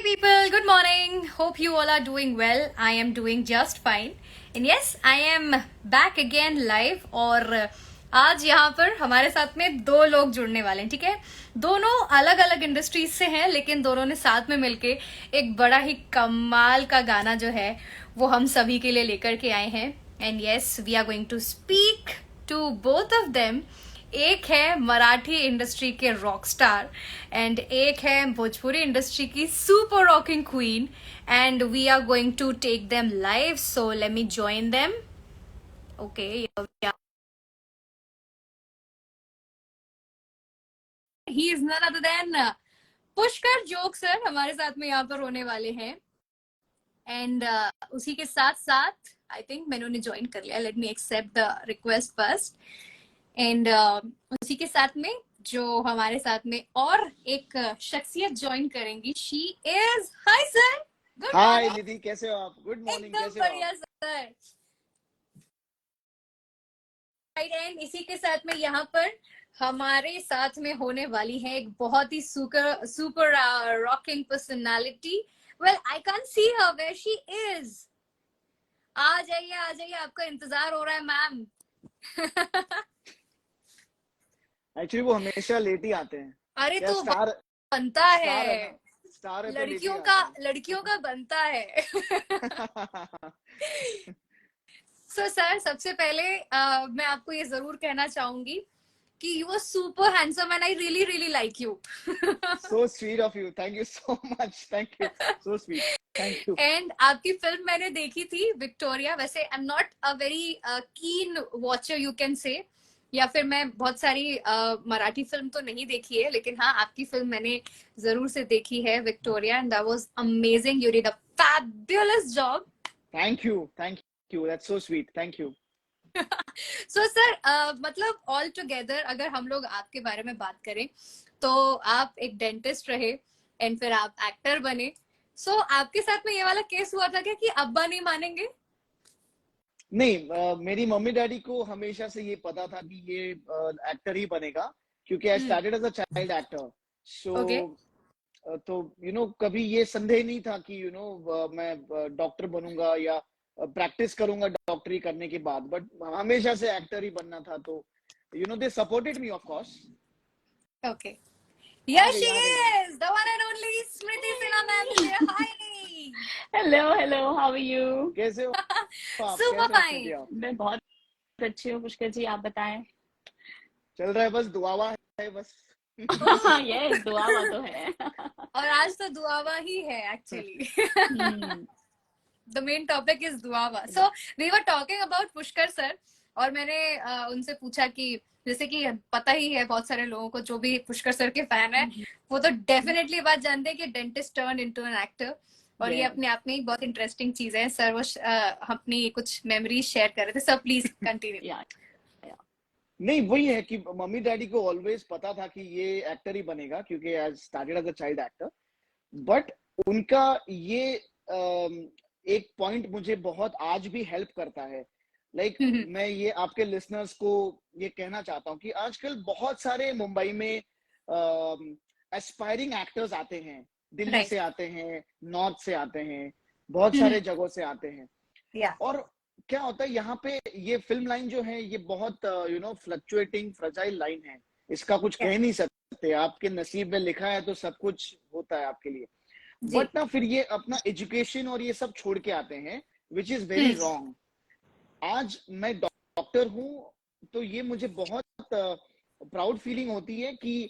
people, good morning. Hope you all are doing well. I am doing just fine. And yes, I am back again live. और आज यहाँ पर हमारे साथ में दो लोग जुड़ने वाले हैं, ठीक है। दोनों अलग अलग इंडस्ट्रीज से हैं, लेकिन दोनों ने साथ में मिलके एक बड़ा ही कमाल का गाना जो है वो हम सभी के लिए लेकर के आए हैं। And yes, we are going to speak to both of them. एक है मराठी इंडस्ट्री के रॉक स्टार एंड एक है भोजपुरी इंडस्ट्री की super rocking queen, and we are going to take them live, so let me join them. Okay, he is none other than Pushkar Jog sir हमारे साथ में यहाँ पर होने वाले हैं। एंड उसी के साथ साथ आई थिंक मैंने उन्हें ज्वाइन कर लिया। Let me accept the request first. And उसी के साथ में जो हमारे साथ में और एक शख्सियत ज्वाइन करेंगी, she is hi sir. Good hi morning. Nidhi, कैसे हो आप? गुड मॉर्निंग, एकदम कैसे हो बढ़िया आप? सर। एंड इसी के साथ में यहाँ पर हमारे साथ में होने वाली है एक बहुत ही super super rocking personality. Well, I can see her where she is. आ जाइए, आपका इंतजार हो रहा है मैम। एक्चुअली वो हमेशा लेट ही आते हैं। अरे क्या तो स्टार? बनता स्टार है है, ना, स्टार है तो लेट ही लड़कियों का आते लड़कियों का बनता है। हैं। सो सर, सबसे पहले मैं आपको ये जरूर कहना चाहूंगी कि you are super handsome and I really really like you. So sweet of you. Thank you so much. Thank you. So sweet. Thank you. And आपकी फिल्म मैंने देखी थी विक्टोरिया। वैसे I am not a very keen watcher you can say, या फिर मैं बहुत सारी मराठी फिल्म तो नहीं देखी है, लेकिन हाँ, आपकी फिल्म मैंने जरूर से देखी है, Victoria, and that was amazing. You did a fabulous job. Thank you. Thank you. That's so sweet. Thank you. So sir, मतलब ऑल टुगेदर अगर हम लोग आपके बारे में बात करें तो आप एक डेंटिस्ट रहे एंड फिर आप एक्टर बने। सो आपके साथ में ये वाला केस हुआ था क्या कि अब्बा नहीं मानेंगे? नहीं, मेरी मम्मी डैडी को हमेशा से ये पता था कि ये एक्टर ही बनेगा, क्योंकि I started as a child actor. So okay. तो कभी ये संदेह नहीं था कि मैं डॉक्टर बनूंगा या प्रैक्टिस करूंगा डॉक्टरी करने के बाद, बट हमेशा से एक्टर ही बनना था। तो they supported me, of course. Okay. आ Here गई she आ गई आप। is, the one and only Smriti Sinha ma'am is here. Hi. Hello, how are you? कैसे हो आप? Super कैसे हो स्मृति fine. आप? मैं बहुत अच्छी हूँ पुष्कर जी, आप बताएं। चल रहा है, बस दुआवा है बस। यस, दुआ हुआ तो है। और आज तो दुआवा ही है actually. The main topic is दुआवा. So we were talking about Pushkar sir, और मैंने उनसे पूछा कि जैसे कि पता ही है बहुत सारे लोगों को जो भी पुष्कर सर के फैन है, वो तो डेफिनेटली बात जानते हैं कि dentist turn into an actor, और ये अपने आप में ही बहुत इंटरेस्टिंग चीज है। सर वो अपनी कुछ मेमोरीज शेयर कर रहे थे। Sir please continue. नहीं, वही है कि मम्मी डैडी को ऑलवेज पता था कि ये एक्टर ही बनेगा, क्योंकि I started as a child actor. But उनका ये एक पॉइंट मुझे बहुत आज भी हेल्प करता है। लाइक मैं ये आपके लिसनर्स को ये कहना चाहता हूँ कि आजकल बहुत सारे मुंबई में एस्पायरिंग एक्टर्स आते हैं, दिल्ली से आते हैं, नॉर्थ से आते हैं, बहुत सारे जगहों से आते हैं। और क्या होता है यहाँ पे, ये फिल्म लाइन जो है ये बहुत फ्लक्चुएटिंग फ्रजाइल लाइन है। इसका कुछ कह नहीं सकते, आपके नसीब में लिखा है तो सब कुछ होता है आपके लिए। बट ना फिर ये अपना एजुकेशन और ये सब छोड़ के आते हैं, विच इज वेरी रॉन्ग। आज मैं डॉक्टर हूँ, तो ये मुझे बहुत प्राउड फीलिंग होती है कि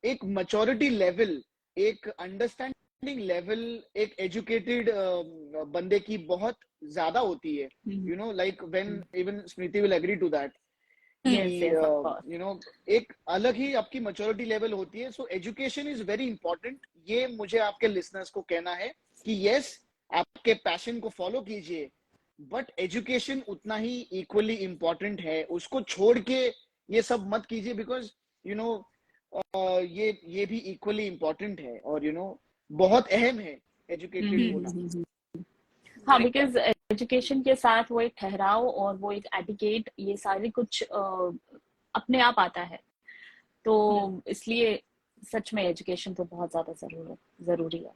एक मैच्योरिटी लेवल, एक अंडरस्टैंडिंग लेवल एक एजुकेटेड बंदे की बहुत ज्यादा होती है। Like when even Smriti will agree to that, एक अलग ही आपकी मैच्योरिटी लेवल होती है। So education is very important. ये मुझे आपके लिसनर्स को कहना है कि यस, आपके पैशन को फॉलो कीजिए, बट एजुकेशन उतना ही इक्वली इम्पोर्टेंट है। उसको छोड़ के ये सब मत कीजिए, बिकॉज ये भी इक्वली इम्पोर्टेंट है, और बहुत अहम है एजुकेटेड होना। हाँ, बिकॉज एजुकेशन के साथ वो एक ठहराव और वो एक एटिकेट, ये सारे कुछ अपने आप आता है। तो इसलिए सच में एजुकेशन तो बहुत ज्यादा जरूरी है।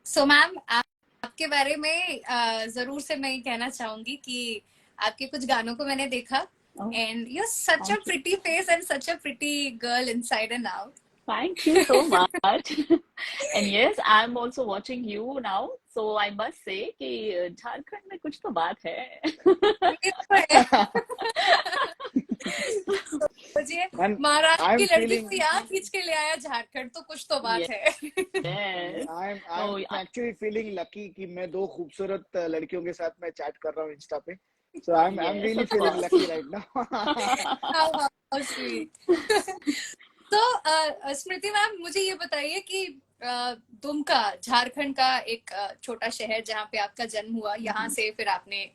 सो मैम, आपके बारे में जरूर से मैं ये कहना चाहूंगी कि आपके कुछ गानों को मैंने देखा, and you such a pretty face and such a pretty girl inside and out. Thank you so much. And yes, I'm also watching you now. So I must say कि झारखंड में कुछ तो बात है. मुझे And महाराष्ट्र की I'm लड़की feeling को यहाँ खींच के ले आया झारखंड, तो कुछ तो बात है. Yes. I'm Oh, actually feeling lucky कि मैं दो खूबसूरत लड़कियों के साथ मैं चैट कर रहा हूँ इंस्टा पे. So I'm yes, really of feeling course. lucky right now. How sweet. तो स्मृति मैम, मुझे ये बताइए कि दुमका झारखंड का एक छोटा शहर जहाँ पे आपका जन्म हुआ, यहाँ से फिर आपने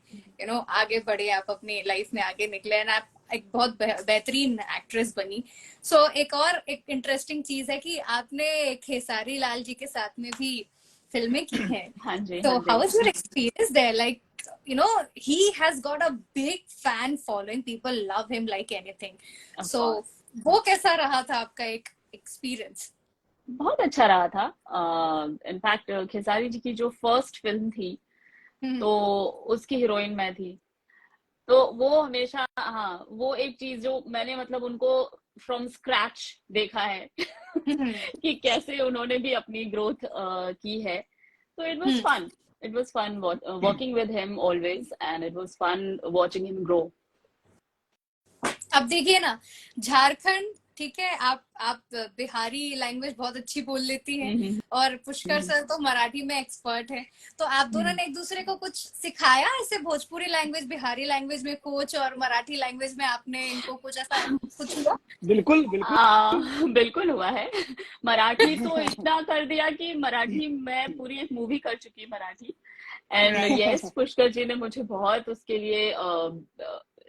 आगे बढ़े, आप अपनी लाइफ में आगे निकले, एंड आप एक बहुत बेहतरीन एक्ट्रेस बनी. सो एक इंटरेस्टिंग चीज है कि आपने खेसारी लाल जी के साथ में भी फिल्में की हैं. हाँ जी, तो हाँ हाउ जी. Was your experience there? Like, he has got a big fan following. People love him like anything. Of So course. वो कैसा रहा था आपका एक एक्सपीरियंस? बहुत अच्छा रहा था. इनफैक्ट खेसारी जी की जो फर्स्ट फिल्म थी, तो उसकी हीरोइन मैं थी. तो वो हमेशा, हाँ, वो एक चीज जो मैंने मतलब उनको फ्रॉम स्क्रैच देखा है कि कैसे उन्होंने भी अपनी ग्रोथ की है. तो it was fun. It was fun working with him always, and it was fun watching him grow. अब देखिए ना, झारखंड, ठीक है, आप बिहारी लैंग्वेज बहुत अच्छी बोल लेती हैं, और पुष्कर सर तो मराठी में एक्सपर्ट है. तो आप दोनों ने एक दूसरे को कुछ सिखाया ऐसे, भोजपुरी लैंग्वेज, बिहारी लैंग्वेज में कोच, और मराठी लैंग्वेज में आपने इनको कुछ ऐसा कुछ हुआ? बिल्कुल बिल्कुल. बिल्कुल हुआ है. मराठी तो इतना कर दिया कि मराठी मैं पूरी एक मूवी कर चुकी मराठी. एंड यस, पुष्कर जी ने मुझे बहुत उसके लिए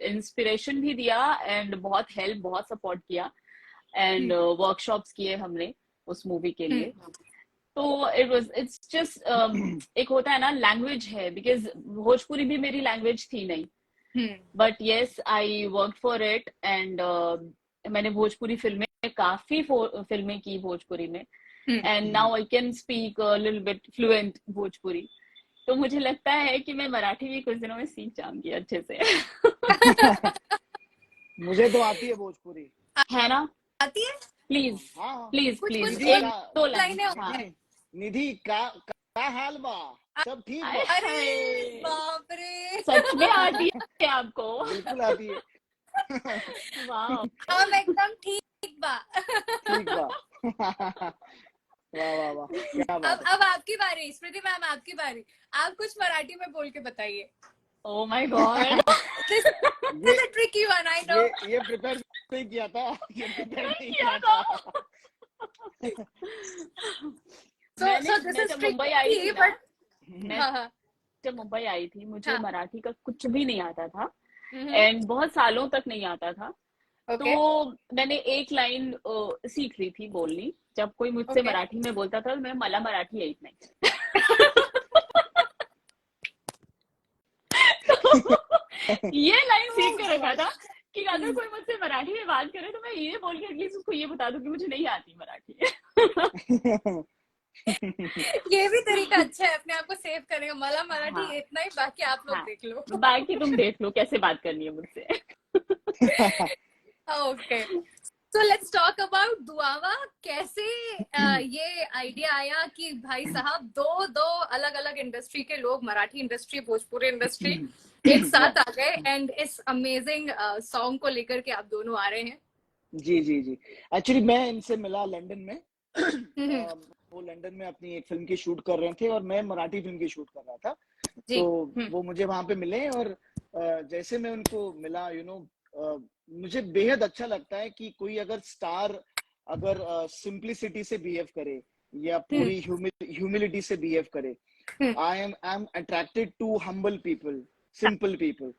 इंस्पिरेशन भी दिया, एंड बहुत हेल्प, बहुत सपोर्ट किया, एंड वर्कशॉप्स किए हमने उस मूवी के लिए. तो इट्स जस्ट एक होता है ना, लैंग्वेज है, बिकॉज भोजपुरी भी मेरी लैंग्वेज थी नहीं. But yes, I work for it, and मैंने भोजपुरी फिल्में, काफी फिल्में की भोजपुरी में, and now I can speak little bit fluent Bhojpuri. तो मुझे लगता है कि मैं मराठी भी कुछ दिनों में सीख जाऊंगी अच्छे से. मुझे तो आती है भोजपुरी. है ना? आती है? प्लीज हाँ, प्लीज कुछ प्लीज कुछ एक एक दो लाइनें. लाइन. निधि का हाल बा, सब ठीक बा? अरे बाप रे, सच में आती है आपको? बिल्कुल आती है. वाह. हम एकदम ठीक बा. ठीक बा. वाह वाह वाह, क्या बात है. अब आपकी बारी स्मृति मैम, आपकी बारी. आप कुछ मराठी में बोल के बताइए. Oh my God. This is a tricky one, I know. ये प्रिपेयर नहीं किया था. ये प्रिपेयर नहीं किया था. So this is मुंबई आई थी, but जब मुंबई आई थी, मुझे मराठी का कुछ भी नहीं आता था, एंड बहुत सालों तक नहीं आता था. तो मैंने एक लाइन सीख ली थी बोलनी. जब कोई मुझसे मराठी में बोलता था, मैं मला मराठी येत नाही. ये लाइन सीख कर रखा था कि अगर कोई मुझसे मराठी में बात करे तो मैं ये बोल के एटलीस्ट उसको ये बता दूं कि मुझे नहीं आती मराठी. ये भी तरीका अच्छा है अपने आप को सेव करने का. मला मराठी हाँ. इतना ही, बाकी आप लोग देख लो. बाकी तुम देख लो कैसे बात करनी है मुझसे. Okay, so let's talk about दुआवा. कैसे ये आइडिया आया कि भाई साहब दो अलग अलग इंडस्ट्री के लोग, मराठी इंडस्ट्री, भोजपुरी इंडस्ट्री, एक साथ आ गए, एंड इस अमेजिंग सॉन्ग को लेकर के आप दोनों आ रहे हैं? जी जी जी. एक्चुअली मैं इनसे मिला लंदन में. वो लंदन में अपनी एक फिल्म की शूट कर रहे थे, और मैं मराठी फिल्म की शूट कर रहा था. तो वो मुझे वहां पे मिले, और जैसे मैं उनको मिला, मुझे बेहद अच्छा लगता है कि कोई अगर स्टार अगर सिंप्लिसिटी से बिहेव करे, या पूरी ह्यूमिलिटी से बिहेव करे. I am attracted to humble people, simple people.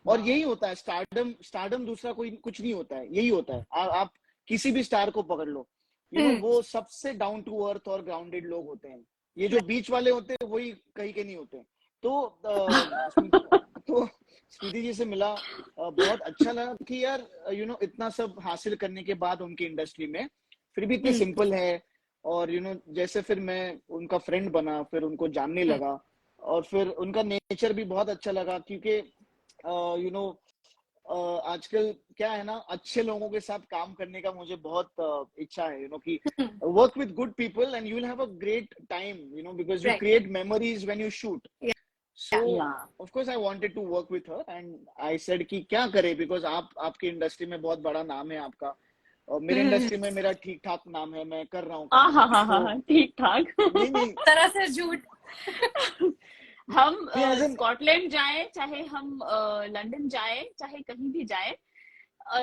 और यही होता है स्टारडम दूसरा कोई कुछ नहीं होता है. यही होता है. आप किसी भी स्टार को पकड़ लो, वो सबसे डाउन टू अर्थ और ग्राउंडेड लोग होते हैं. ये जो बीच वाले होते हैं वही कहीं के नहीं होते. तो स्मृति जी से मिला, बहुत अच्छा लगा कि यार इतना सब हासिल करने के बाद उनकी इंडस्ट्री में फिर भी इतने सिंपल है, और जैसे फिर मैं उनका फ्रेंड बना, फिर उनको जानने लगा, और फिर उनका नेचर भी बहुत अच्छा लगा, क्योंकि आजकल क्या है ना, अच्छे लोगों के साथ काम करने का मुझे बहुत इच्छा है, कि work with good people and you'll have a great time, because you Right. create memories when you shoot. Yeah. So Yeah. of course I wanted to work with her and I said कि क्या करे, because आपकी industry में बहुत बड़ा नाम है आपका, और मेरे इंडस्ट्री में मेरा ठीक ठाक नाम है, मैं कर रहा हूँ काम, तो ठीक ठाक। नहीं तरह से झूठ। हम as in, स्कॉटलैंड जाएं, चाहे हम लंदन जाएं, चाहे कहीं भी जाएं,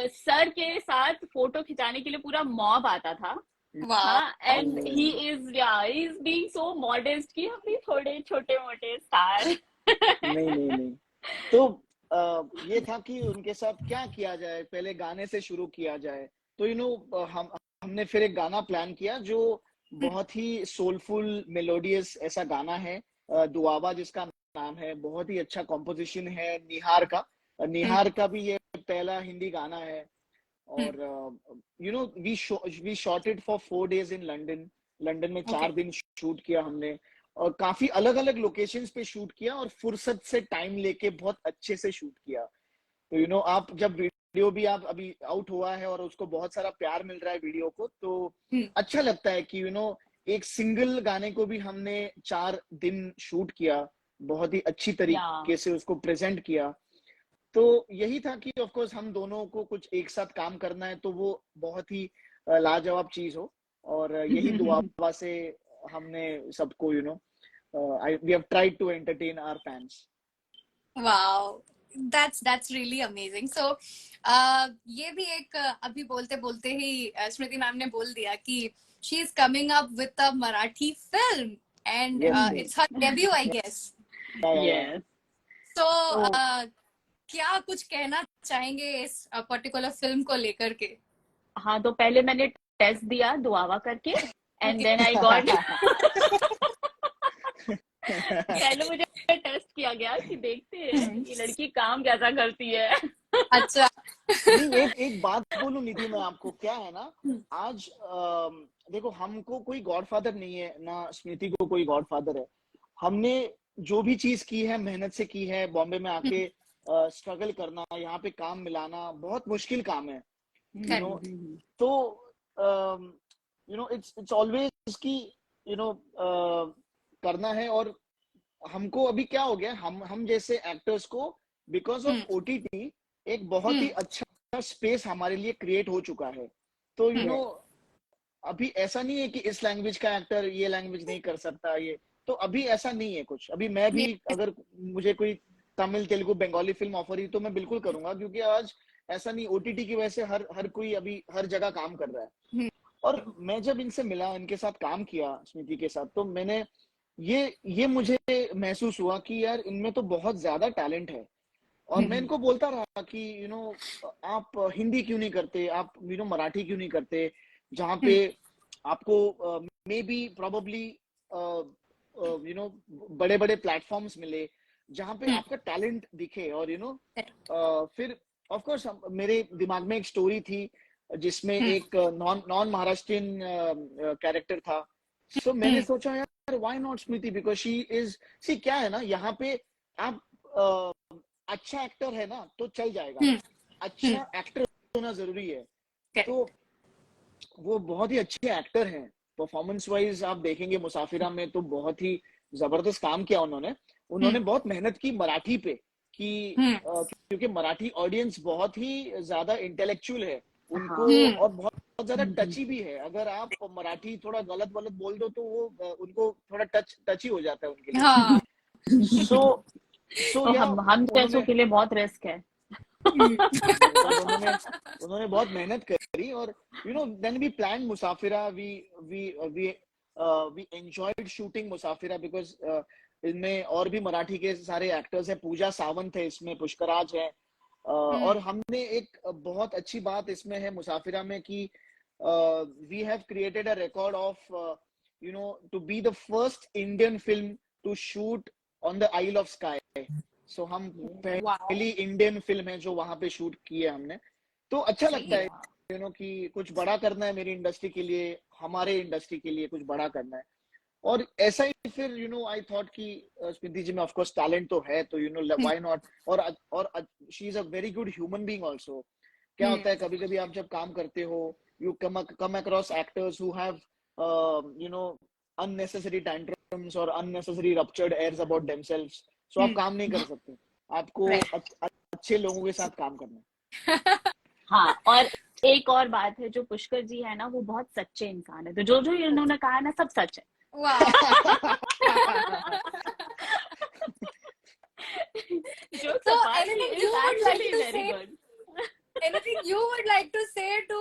सर के साथ फोटो खिंचाने के लिए पूरा मॉब आता था। हाँ, and he is being so modest कि हम भी थोड़े छोटे मोटे स्टार। नहीं तो ये था कि उनके साथ क्या किया जाए, पहले गाने से शुरू किया जाए, तो हमने फिर एक गाना प्लान किया जो बहुत ही सोलफुल मेलोडियस ऐसा गाना है, दुआबा जिसका नाम है, बहुत ही अच्छा कॉम्पोजिशन है निहार का भी ये पहला हिंदी गाना है, और we shot it for 4 days in London में 4 दिन शूट किया हमने, और काफी अलग अलग लोकेशंस पे शूट किया, और फुर्सत से टाइम लेके बहुत अच्छे से शूट किया। तो आप जब वीडियो भी आप अभी आउट हुआ है और उसको बहुत सारा प्यार मिल रहा है वीडियो को, तो अच्छा लगता है कि एक सिंगल गाने को भी हमने 4 दिन शूट किया, बहुत ही अच्छी तरीके से उसको प्रेजेंट किया। तो यही था कि ऑफ कोर्स हम दोनों को कुछ एक साथ काम करना है, तो वो बहुत ही लाजवाब चीज हो, और यही दुआ से हमने सबको we have tried to entertain our fans. Wow, that's really amazing. So ये भी एक अभी बोलते बोलते ही स्मृति मैम ने बोल दिया कि she is coming up with a Marathi film and Yes, it's her debut, I guess. Yes. So क्या कुछ कहना चाहेंगे इस पर्टिकुलर फिल्म को लेकर के? हाँ, तो पहले मैंने टेस्ट दिया दुआवा करके, एंड देन आई गॉट पहले मुझे टेस्ट किया गया कि देखते हैं ये लड़की काम कैसा करती है। अच्छा। नहीं, एक बात बोलूं निधि, मैं आपको, क्या है ना, आज देखो, हमको कोई गॉडफादर नहीं है ना, स्मृति को कोई गॉडफादर है, हमने जो भी चीज की है मेहनत से की है, बॉम्बे में आके स्ट्रगल करना, यहाँ पे काम मिलाना बहुत मुश्किल काम है, तो इट्स ऑलवेज की करना है, और हमको अभी क्या हो गया, हम जैसे एक्टर्स को बिकॉज ऑफ ओटीटी एक बहुत ही अच्छा स्पेस हमारे लिए क्रिएट हो चुका है, तो अभी ऐसा नहीं है कि इस लैंग्वेज का एक्टर ये लैंग्वेज नहीं कर सकता, ये तो अभी ऐसा नहीं है कुछ, अभी मैं भी अगर मुझे कोई तमिल तेलुगु बंगाली फिल्म ऑफर ही तो मैं बिल्कुल करूंगा, क्योंकि आज ऐसा नहीं, ओटीटी की वजह से हर कोई अभी हर जगह काम कर रहा है। और मैं जब इनसे मिला, इनके साथ काम किया, स्मृति के साथ, तो मैंने ये मुझे महसूस हुआ कि यार इनमें तो बहुत ज्यादा टैलेंट है, और मैं इनको बोलता रहा कि आप हिंदी क्यों नहीं करते, आप मराठी क्यों नहीं करते, जहाँ पे आपको मे बी प्रोबेबली बड़े बड़े प्लेटफॉर्म्स मिले, जहाँ पे आपका टैलेंट दिखे, और फिर ऑफ कोर्स मेरे दिमाग में एक स्टोरी थी जिसमें एक नॉन महाराष्ट्रियन कैरेक्टर था, सो मैंने सोचा यार व्हाई नॉट स्मृति, बिकॉज सी क्या है ना, यहाँ पे आप अच्छा एक्टर है ना तो चल जाएगा, अच्छा एक्टर होना जरूरी है, तो वो बहुत ही अच्छे एक्टर हैं, परफॉर्मेंस वाइज आप देखेंगे मुसाफिरा में तो बहुत ही जबरदस्त काम किया उन्होंने बहुत मेहनत की मराठी पे, कि क्योंकि मराठी ऑडियंस बहुत ही ज्यादा इंटेलेक्चुअल है उनको, और बहुत ज्यादा टची भी है, अगर आप मराठी थोड़ा गलत बोल दो तो वो उनको थोड़ा टच ही हो जाता है उनके लिए, तो हम जैसों के लिए बहुत रिस्क है। उन्होंने बहुत मेहनत करी, और then we plan Musafira, we enjoyed shooting Musafira, because इनमें और भी मराठी के सारे एक्टर्स हैं, पूजा सावंत है इसमें, पुष्कराज है, और हमने एक बहुत अच्छी बात इसमें है मुसाफिरा में कि we have created a record of to be the first Indian film to shoot on the isle of Skye, so हम पहली इंडियन फिल्म है जो वहां पे शूट की है हमने, तो अच्छा लगता है यू नो कि कुछ बड़ा करना है मेरी इंडस्ट्री के लिए, हमारे इंडस्ट्री के लिए कुछ बड़ा करना है। और ऐसा ही फिर यू नो आई थॉट कि स्मृति जी में ऑफ कोर्स टैलेंट तो है, तो यू नो व्हाई नॉट। और she is a very good human being also. क्या होता है कभी कभी आप जब काम करते हो, you come across actors who have you know unnecessary tantrums और unnecessary ruptured airs about themselves, so आप काम नहीं कर सकते, आपको अच्छे लोगों के साथ काम करना है। हाँ, और एक और बात है, जो पुष्कर जी है ना, वो बहुत सच्चे इंसान है, तो जो जो इन्होंने कहा है ना, सब सच है। So anything you would like to say? Anything you would like to say to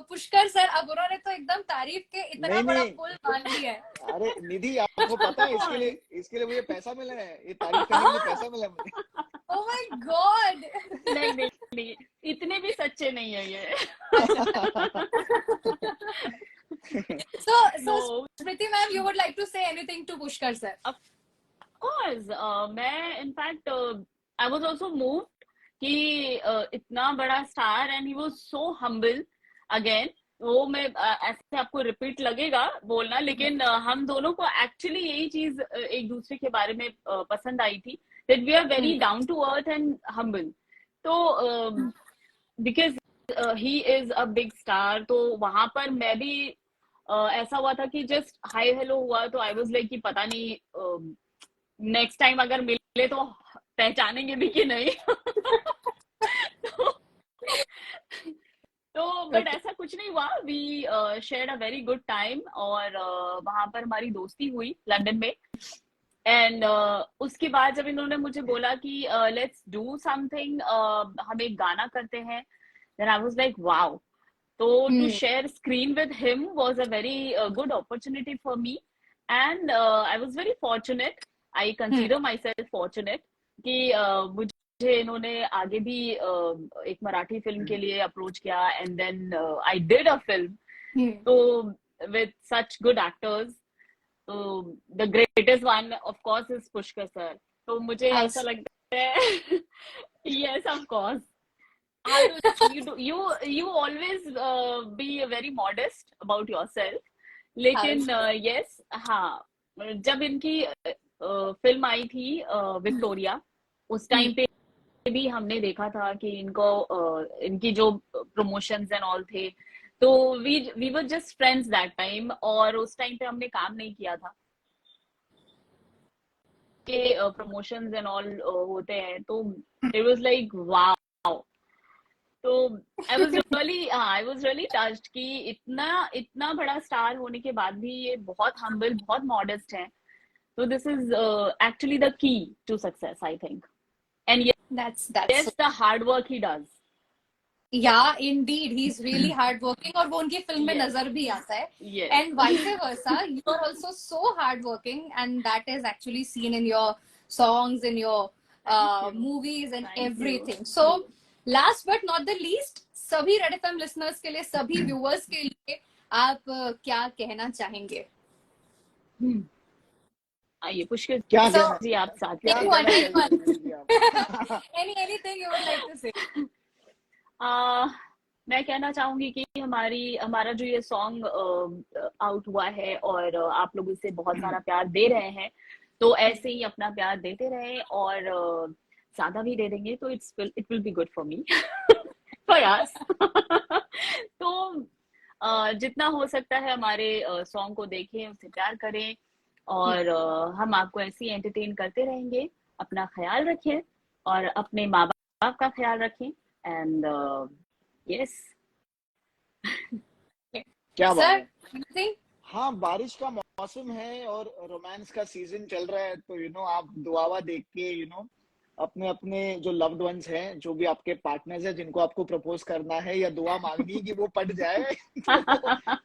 Pushkar sir? अब उन्होंने तो एकदम तारीफ के इतना बड़ा पुल बांध दिया है। अरे निधि, आपको पता है इसके लिए मुझे पैसा मिला है, ये तारीफ करने के लिए पैसा मिला मुझे। Oh my God! नहीं, इतने भी सच्चे नहीं है ये। So Smriti ma'am, you would like to say anything to Pushkar sir? Of course, मैं in fact I was also moved कि इतना बड़ा star and he was so humble again. वो मैं ऐसे आपको रिपीट लगेगा बोलना, लेकिन हम दोनों को एक्चुअली यही चीज एक दूसरे के बारे में पसंद आई थी, that we are very down to earth and humble. तो because he is a big star, तो वहां पर मैं भी ऐसा हुआ था कि जस्ट हाई हेलो हुआ तो आई वाज लाइक कि पता नहीं नेक्स्ट टाइम अगर मिले तो पहचानेंगे भी कि नहीं। तो बट ऐसा कुछ नहीं हुआ। We shared a very good time, और वहां पर हमारी दोस्ती हुई लंदन में। एंड उसके बाद जब इन्होंने मुझे बोला कि लेट्स डू समथिंग, हम एक गाना करते हैं, then I was like wow. तो to share screen with him was a very good opportunity for me, and I was very fortunate. I consider myself fortunate कि मुझे इन्होंने आगे भी एक मराठी फिल्म के लिए अप्रोच किया, and then I did a film too with such good actors. तो the greatest one of course is Pushkar sir. तो मुझे ऐसा लगता है yes of course, you always be very modest about yourself, लेकिन yes, हाँ, जब इनकी फिल्म आई थी विक्टोरिया, उस टाइम पे भी हमने देखा था कि इनको इनकी जो प्रमोशंस एंड ऑल थे, तो we were just friends that time, और उस टाइम पे हमने काम नहीं किया था के प्रमोशंस एंड ऑल होते हैं, तो इट वाज लाइक वाओ। तो आई वाज रियली टच्ड कि इतना बड़ा स्टार होने के बाद भी ये बहुत हम्बल, बहुत मॉडेस्ट है। So this is actually the key to success, I think. And yes, that's the hard work he does. Yeah, indeed, he's really hardworking, और वो उनकी फिल्म में नजर भी आता है. And vice versa, you are also so hardworking, and that is actually seen in your songs, in your movies and everything. So last but not the least, सभी red FM listeners के लिए, सभी viewers के लिए आप क्या कहना चाहेंगे? आइए पुष्कर क्या जी, आप साथ anything you would like to say? मैं कहना चाहूंगी कि हमारा जो ये सॉन्ग आउट हुआ है और आप लोग इसे बहुत सारा प्यार दे रहे हैं, तो ऐसे ही अपना प्यार देते रहे, और ज्यादा भी दे देंगे तो it will be good for me, for us. तो जितना हो सकता है हमारे सॉन्ग को देखें, उसे प्यार करें, और हम आपको ऐसे ही एंटरटेन करते रहेंगे। अपना ख्याल रखें और अपने माँ बाप का ख्याल रखें, एंड यस। क्या बात है। हाँ, बारिश का मौसम है और रोमांस का सीजन चल रहा है, तो यू नो आप दुआवा देख के यू नो अपने अपने जो लव्ड वंस हैं, जो भी आपके पार्टनर्स हैं, जिनको आपको प्रपोज करना है या दुआ मांगनी कि वो पट जाए, तो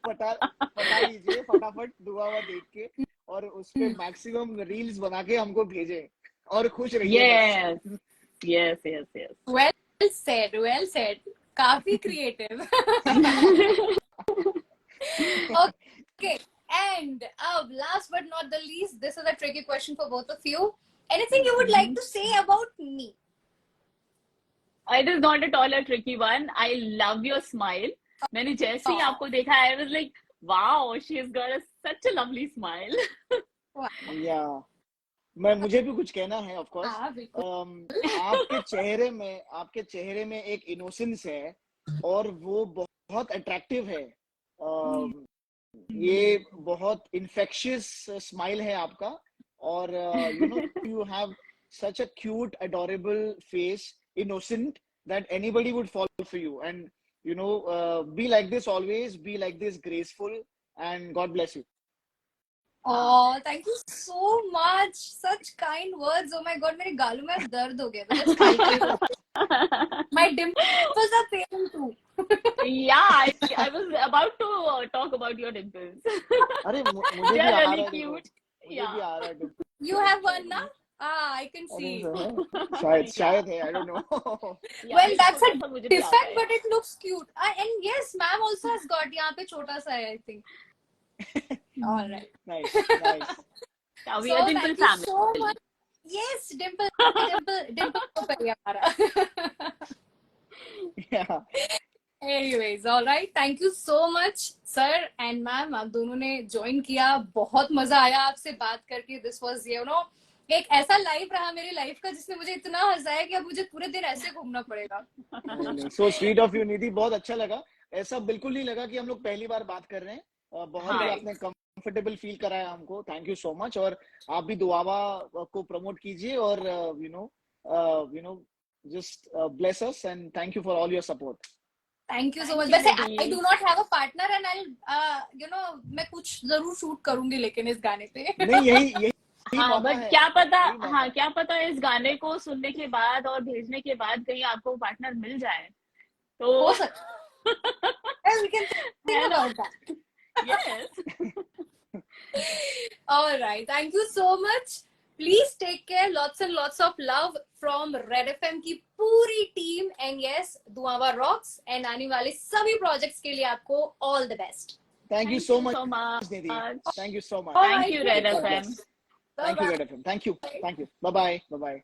पटा लीजिए फटाफट दुआवा देख के, और उस पे मैक्सिमम रील्स बना के हमको भेजें और खुश रहिए। Yes. Well said. काफी creative. Okay, and last but not the least, this is a tricky question for both of you. Anything you would like to say about me? It is not at all a tricky one. I love your smile. मैंने जैसे ही आपको देखा, आई was like wow, she has got such a lovely smile. या मुझे भी कुछ कहना है ऑफ कोर्स। हाँ बिल्कुल। आपके चेहरे में एक इनोसेंस है और वो बहुत अट्रैक्टिव है। ये बहुत इन्फेक्शियस स्माइल है आपका, और you have such a cute, adorable face, innocent, that anybody would fall for you. And be like this always, be like this graceful, and God bless you. Oh, thank you so much. Such kind words. Oh my God, मेरे गालों में दर्द हो गया। My dimples are paining too. Yeah, I was about to talk about your dimples. अरे मुझे They भी are uh really रहा है, cute. मुझे भी आ रहा है। You have one now? I can see. शायद है, I don't know. Well, that's a defect, but it looks cute. And yes, ma'am also has got यहाँ पे छोटा सा है, I think. All right. Nice, nice. Yeah, we are dimple family. So much. Yes, dimple को पहले हमारा. Yeah. Anyways, all right. Thank you so much, sir and ma'am. आप दोनों ने join किया, बहुत मजा आया आपसे बात करके. This was, एक ऐसा लाइव रहा मेरी लाइफ का जिसने मुझे इतना हंसाया कि अब मुझे पूरे दिन ऐसे घूमना पड़ेगा. So sweet of you, निधि, बहुत अच्छा लगा. ऐसा बिल्कुल नहीं लगा कि हम लोग पहली बार बात कर रहे हैं. बहुत ही आपने कंफर्टेबल फील कराया हमको. Thank you so much. और आप भी दुआवा को प्रमोट कीजिए, और just bless us, and thank you for all your support. Thank you so much. वैसे I do not have a partner, and I'll मैं कुछ जरूर शूट करूंगी लेकिन इस गाने पे. नहीं, यही हाँ, बट क्या पता इस गाने को सुनने के बाद और भेजने के बाद कहीं आपको पार्टनर मिल जाए तो हो सकता. We can think about that. Yes. All right. Thank you so much. Please take care. Lots and lots of love from Red FM की पूरी team. And yes, दुआवा rocks. And आने वाले सभी projects के लिए आपको all the best. Thank you so much, Nidhi. Thank you so much. Thank you, Red FM. Thank you, Red FM. Thank you. Bye bye.